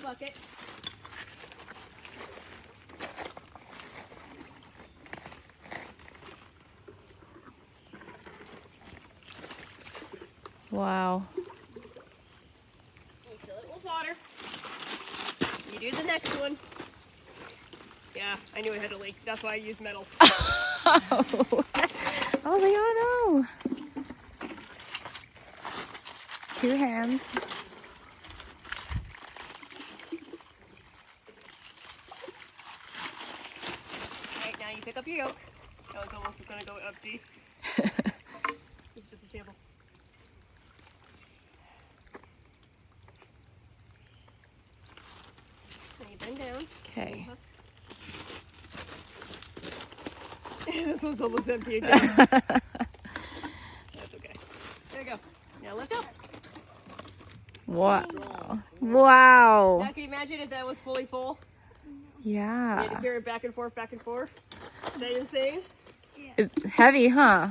bucket. Wow. You fill it with water. You do the next one. Yeah, I knew it had a leak. That's why I used metal. Oh, oh no. 2 hands. Alright, now you pick up your yolk. That one's almost gonna go empty. It's just a sample. Now you bend down. Okay. This one's almost empty again. That's okay. There you go. Now lift up. Wow. Wow. Now can you imagine if that was fully full? Yeah. You had to carry it back and forth, back and forth. Is that insane? It's heavy, huh?